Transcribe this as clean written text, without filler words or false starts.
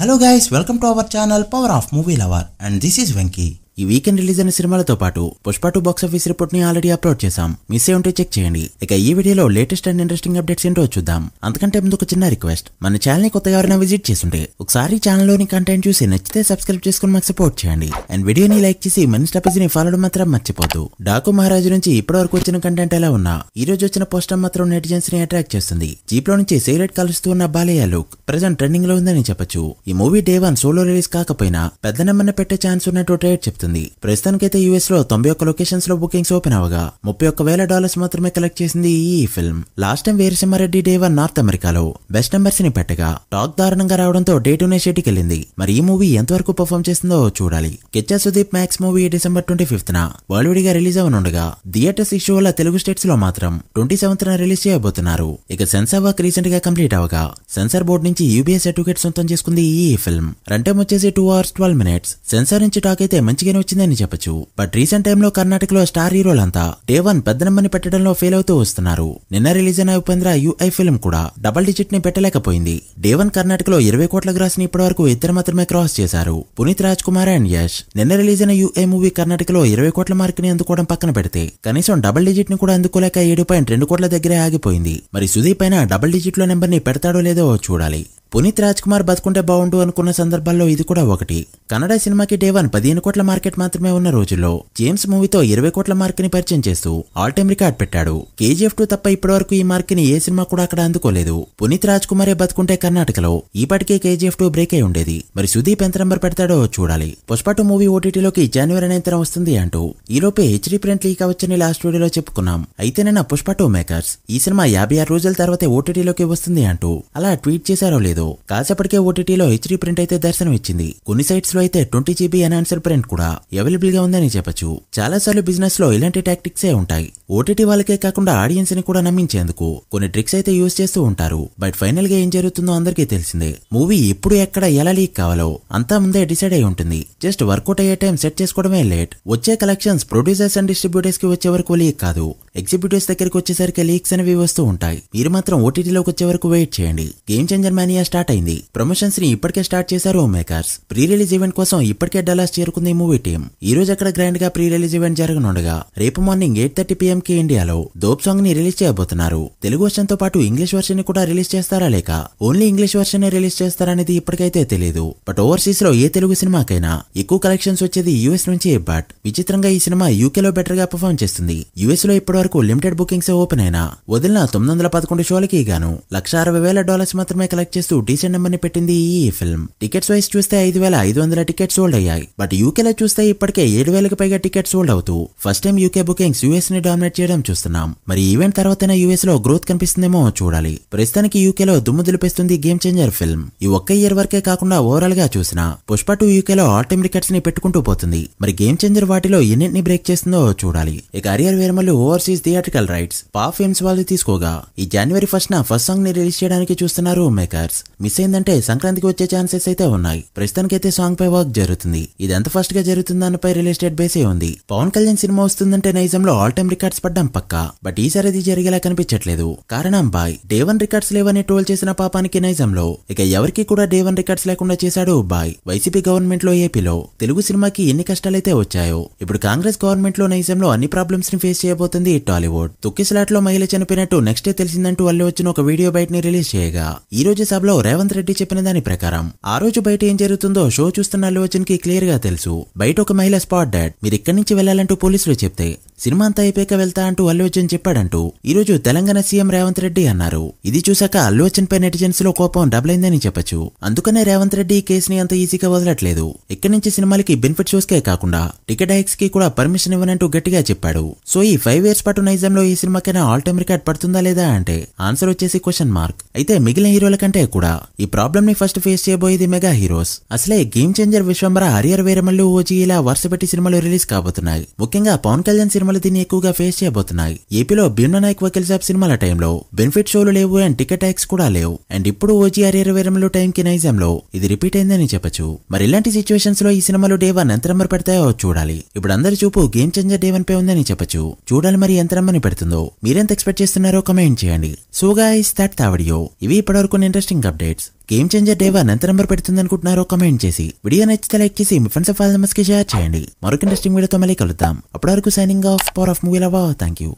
Hello guys, welcome to our channel Power of Movie Lover and this is Venki. ఈ weekend release అయిన సినిమాలతో పాటు Pushpa 2 box office report ని already upload చేశాం. Miss అయ్యి ఉంటే చెక్ చేయండి. ఇక ఈ వీడియోలో లేటెస్ట్ అండ్ ఇంట్రెస్టింగ్ అప్డేట్స్ ఏంటో చూద్దాం. అంతకంటే ముందు ఒక చిన్న రిక్వెస్ట్, మన ఛానల్ ని కొత్తగా ఎవరైనా విజిట్ చేస్తుంటే ఒకసారి ఛానల్ లోని కంటెంట్ చూసి నచ్చితే సబ్స్క్రైబ్ చేసుకుని మాకు సపోర్ట్ చేయండి. అండ్ వీడియోని లైక్ చేసి మన ఇన్స్టా పేజ్ ని ఫాలో మాత్రం మర్చిపోద్దు. డాకు మహారాజు నుంచి ఇప్పటి వరకు వచ్చిన కంటెంట్ ఎలా ఉన్నా ఈ రోజు వచ్చిన పోస్టర్ మాత్రం నెటిజన్స్ ని అట్రాక్ట్ చేస్తుంది. జీప్ లో నుంచి సిగరెట్ కాలుస్తూ ఉన్న బాలయ్య లుక్ ప్రెజెంట్ ట్రెండింగ్ లో ఉందని చెప్పొచ్చు. ఈ మూవీ డే 1 సోలో రిలీజ్ కాకపోయినా పెద్ద నెంబర్ని పెట్టే ఛాన్స్ ఉన్నట్టు ట్రేడ్ చెప్తుంది. ప్రస్తుతానికి అయితే యుఎస్ లో 91 లొకేషన్స్ లో బుకింగ్స్ ఓపెన్ అవగా $31,000 మాత్రమే కలెక్ట్ చేసింది ఈ film. Last time Veera Simha Reddy day 1 north అమెరికాలో బెస్ట్ నెంబర్స్ ని పెట్టగా టాక్ దారుణంగా రావడంతో డే 2 షెడ్యూల్కి వెళ్ళింది. మరి ఈ మూవీ ఎంతవరకు పర్ఫార్మ్ చేస్తుందో చూడాలి. Kichcha Sudeep Max movie December 25న వరల్డ్ వైడ్ గా రిలీజ్ అవనుండగా థియేటర్స్ ఇష్యూ వల్ల తెలుగు స్టేట్స్ లో మాత్రం 27న రిలీజ్ చేయబోతున్నారు. ఇక సెన్సార్ వర్క్ రీసెంట్ గా కంప్లీట్ అవగా సెన్సార్ బోర్డు నుంచి యూబీఎస్ సర్టిఫికేట్ సొంతం చేసుకుంది ఈ ఫిల్మ్. రన్ టైం వచ్చేసి 2 hours 12 minutes. సెన్సార్ నుంచి టాక్ అయితే మంచిగానే వచ్చిందని చెప్పొచ్చు. బట్ రీసెంట్ టైమ్ లో కర్ణాటకలో స్టార్ హీరోలంతా డే 1 పెద్ద నెంబర్ని పెట్టడంలో ఫెయిల్ అవుతూ వస్తున్నారు. నిన్న రిలీజ్ అయిన ఉపేంద్ర యుఐ ఫిల్మ్ కూడా డబుల్ డిజిట్ ని పెట్టలేకపోయింది. డే 1 కర్ణాటకలో 20 కోట్ల గ్రాస్ ని ఇప్పటి వరకు ఇద్దరు మాత్రమే క్రాస్ చేశారు, పునీత్ రాజ్ కుమార్ అండ్ యష్. నిన్న రిలీజ్ అయిన యుఐ మూవీ కర్ణాటకలో 20 కోట్ల మార్క్ ని అందుకోవడం పక్కన పెడితే కనీసం డబుల్ డిజిట్ ని కూడా అందుకోలేక 7.2 కోట్ల దగ్గరే ఆగిపోయింది. మరి సుదీప్ అయినా డబుల్ డిజిట్ లో నెంబర్ ని పెడతాడో లేదో చూడాలి. పునీత్ రాజ్ కుమార్ బతుకుంటే బాగుండు అనుకున్న సందర్భాల్లో ఇది కూడా ఒకటి. కన్నడ సినిమాకి డే 1 15 కోట్ల మార్కెట్ మాత్రమే ఉన్న రోజుల్లో జేమ్స్ మూవీతో 20 కోట్ల మార్క్ ని పరిచయం చేస్తూ ఆల్ టైమ్ రికార్డ్ పెట్టాడు. KGF 2 తప్ప ఇప్పటి వరకు ఈ మార్క్ ని ఏ సినిమా కూడా అక్కడ అందుకోలేదు. పునీత్ రాజ్ కుమారే బతుకుంటే కర్ణాటకలో ఈపాటికే KGF 2 బ్రేక్ అయి ఉండేది. మరి సుదీప్ ఎంత నెంబర్ పెడతాడో చూడాలి. పుష్ప 2 మూవీ ఓటీటీలోకి జనవరి 9న వస్తుంది అంటూ ఈలోపే హెచ్డీ ప్రింట్ లీక్ అవచ్చని లాస్ట్ వీడియోలో చెప్పుకున్నాం. అయితే నిన్న పుష్ప 2 మేకర్స్ ఈ సినిమా 56 రోజుల తర్వాతే ఓటీటీలోకి వస్తుంది అంటూ అలా ట్వీట్ చేశారో లేదో కాసేపటికే ఓటీటీలో హెచ్డీ ప్రింట్ అయితే దర్శనం ఇచ్చింది. కొన్ని సైట్స్ లో అయితే 20 GB ఎన్హాన్సర్ ప్రింట్ కూడా అవైలబుల్ గా ఉందని చెప్పొచ్చు. చాలా సార్లు బిజినెస్ లో ఇలాంటి టాక్టిక్సే ఉంటాయి. ఓటీటీ వాళ్ళకే కాకుండా ఆడియన్స్ ని కూడా నమ్మించేందుకు కొన్ని ట్రిక్స్ అయితే యూజ్ చేస్తూ ఉంటారు. బట్ ఫైనల్ గా ఏం జరుగుతుందో అందరికీ తెలిసిందే. మూవీ ఎప్పుడు ఎక్కడ ఎలా లీక్ కావాలో అంతా ముందే డిసైడ్ అయి ఉంటుంది. జస్ట్ వర్కౌట్ అయ్యే టైం సెట్ చేసుకోవడమే లేట్. వచ్చే కలెక్షన్స్ ప్రొడ్యూసర్స్ అండ్ డిస్ట్రిబ్యూటర్స్ కి వచ్చే వరకు లీక్ కాదు, ఎగ్జిబ్యూటర్స్ దగ్గరికి వచ్చేసరికి లీక్స్ అనేవి వస్తూ ఉంటాయి. మీరు మాత్రం ఓటీటీలోకి వచ్చే వరకు వెయిట్ చేయండి. గేమ్ చేంజర్ మానియా స్టార్ట్ అయింది. ప్రమోషన్స్ ని ఇప్పటికే స్టార్ట్ చేశారు మేకర్స్. ప్రీ రిలీజ్ ఈవెంట్ కోసం ఇప్పటికే డల్లాస్ చేరుకుంది మూవీ టీం. ఈ రోజు అక్కడ గ్రాండ్ గా ప్రీ రిలీజ్ ఈవెంట్ జరగనుండగా రేపు మార్నింగ్ 8:30 PM కి ఇండియాలో దోప్ సాంగ్ ని రిలీజ్ చేయబోతున్నారు. తెలుగు వర్షన్ తో పాటు ఇంగ్లీష్ వర్షన్ ని కూడా రిలీజ్ చేస్తారా లేక ఓన్లీ ఇంగ్లీష్ వర్షన్ రిలీజ్ చేస్తారనేది ఇప్పటికైతే తెలియదు. బట్ ఓవర్సీస్ లో ఏ తెలుగు సినిమాకైనా ఎక్కువ కలెక్షన్స్ వచ్చేది యూఎస్ నుంచి. బట్ విచిత్రంగా ఈ సినిమా యూకే లో బెటర్ గా పర్ఫార్మ్ చేస్తుంది. యుఎస్ లో ఇప్పటి వరకు లిమిటెడ్ బుకింగ్స్ ఓపెన్ అయినా వదిలిన 911 షోలకి గాను $160,000 మాత్రమే కలెక్ట్ చేస్తూ డీసెంట్ నెంబర్ ని పెట్టింది ఈ ఫిల్మ్. టికెట్స్ వైస్ చూస్తే 5,500 టికెట్స్ సోల్డ్ అయ్యాయి. బట్ యూకేలో చూస్తే ఇప్పటికే 7,000కి పైగా టికెట్స్ సోల్డ్ అవుతూ first time UK bookings US ని డామినేట్ చేయడం చూస్తున్నాం. మరి ఈవెంట్ తర్వాతనే యూఎస్ లో గ్రోత్ కనిపిస్తుందేమో చూడాలి. ప్రస్తుతానికి యూకేలో దుమ్ము దులిపేస్తుంది గేమ్ చేంజర్ ఫిల్మ్. ఈ ఒక్క ఇయర్ వరకే కాకుండా ఓవరాల్ గా చూసినా పుష్ప 2 యూకేలో ఆల్ టైమ్ రికార్డ్స్ ని పెట్టుకుంటూ పోతుంది. మరి గేమ్ చేంజర్ వాటిలో ఎన్నింటిని బ్రేక్ చేస్తుందో చూడాలి. ఇక arrear Veeramallu overseas theatrical rights పా ఫిల్మ్స్ వాళ్ళు తీసుకోగా ఈ జనవరి 1న ఫస్ట్ సాంగ్ ని రిలీజ్ చేయడానికి చూస్తున్నారు మేకర్స్. మిస్ అయిందంటే సంక్రాంతికి వచ్చే ఛాన్సెస్ అయితే ఉన్నాయి. ప్రస్తుతానికైతే సాంగ్ పై వర్క్ జరుగుతుంది. ఇది ఎంత ఫస్ట్ గా జరుగుతుందన్నపై రియల్ ఎస్టేట్ బేసే ఉంది. పవన్ కళ్యాణ్ సినిమా వస్తుందంటే నైజంలో ఆల్ టైమ్ రికార్డ్స్ పడ్డం పక్కా. బట్ ఈసారి అది జరిగేలా కనిపించట్లేదు. కారణం బాయ్ డే 1 రికార్డ్స్ లేవని ట్రోల్ చేసిన పాపానికి నైజంలో ఇక ఎవరికి కూడా డే 1 రికార్డ్స్ లేకుండా చేశాడు బాయ్. వైసీపీ గవర్నమెంట్ లో ఏపీలో తెలుగు సినిమాకి ఎన్ని కష్టాలైతే వచ్చాయో ఇప్పుడు కాంగ్రెస్ గవర్నమెంట్ లో నైజంలో అన్ని ప్రాబ్లమ్స్ ని ఫేస్ చేయబోతుంది టాలీవుడ్. తొక్కిసలాట్ లో మహిళ చనిపోయినట్టు నెక్స్ట్ డే తెలిసిందంటూ అల్లు వచ్చిన ఒక వీడియో బయట ని రిలీజ్ చేయగా ఈ రోజు సభలో రేవంత్ రెడ్డి చెప్పిన దాని ప్రకారం ఆ రోజు బయట ఏం జరుగుతుందో షో చూస్తున్న అల్లు అర్జున్ కి క్లియర్ గా తెలుసు. బయట ఒక మహిళ స్పాట్ డాడ్ మీరు ఇక్కడి నుంచి వెళ్లాలంటూ పోలీసులు చెప్తే సినిమా అంతా అయిపోయాక వెళ్తా అంటూ అల్లు అర్జున్ చెప్పాడంటూ ఈ రోజు తెలంగాణ సీఎం రేవంత్ రెడ్డి అన్నారు. ఇది చూసాక అల్లు అర్జున్ పై నెటిజన్స్ లో కోపం డబుల్ అయిందని చెప్పొచ్చు. అందుకనే రేవంత్ రెడ్డి ఈ కేసుని అంత ఈజీగా వదలట్లేదు. ఇక్కడి నుంచి సినిమాలకి బెనిఫిట్ షోస్ కే కాకుండా టికెట్ హైక్స్ కి కూడా పర్మిషన్ ఇవ్వనంటూ గట్టిగా చెప్పాడు. సో ఈ 5 years పాటు నైజంలో ఈ సినిమాకైనా ఆల్ టైమ్ రికార్డ్ పడుతుందా లేదా అంటే ఆన్సర్ వచ్చేసి క్వశ్చన్ మార్క్. అయితే మిగిలిన హీరోల కంటే కూడా ఈ ప్రాబ్లమ్ ని ఫస్ట్ ఫేస్ చేయబోయేది మెగా హీరోస్. అసలే game changer Vishwambhara Harrier Veeramallu OG ఇలా వరుస పెట్టి సినిమాలు రిలీజ్ కాబోతున్నాయి. ముఖ్యంగా పవన్ కళ్యాణ్ సినిమాలు దీన్ని ఎక్కువగా ఫేస్ చేయబోతున్నాయి. ఏపీలో భీమ్నానాయక్ వకీల్ సాబ్ సినిమాల టైంలో బెనిఫిట్ షోలు లేవు అండ్ టికెట్ హైక్స్ కూడా లేవు. అండ్ ఇప్పుడు ఓజీ హరియర్ వేరమల్లు టైం కి నైజంలో ఇది రిపీట్ అయిందని చెప్పొచ్చు. మరి ఇలాంటి సిచ్యువేషన్స్ లో ఈ సినిమాలు డే 1 ఎంత నెంబర్ పెడతాయో చూడాలి. ఇప్పుడు అందరి చూపు గేమ్ చేంజర్ డే 1 పై ఉందని చెప్పొచ్చు. చూడాలి మరి ఎంత నెంబర్ ని పెడుతుందో. మీరెంత ఎక్స్పెక్ట్ చేస్తున్నారో కమెంట్ చేయండి. So guys that's the video. ఇవి ఇప్పటివరకు interesting updates. Game changer day 1 ఎంత నెంబర్ పెడుతుంది అనుకుంటున్నారో కమెంట్ చేసి వీడియో నచ్చితే లైక్ చేసి మీ ఫ్రెండ్స్ ఫాలో కి షేర్ చేయండి. మరొక ఇంట్రెస్టింగ్ వీడియోతో మళ్ళీ కలుద్దాం. అప్పటి వరకు signing off power of movie lover. Thank you.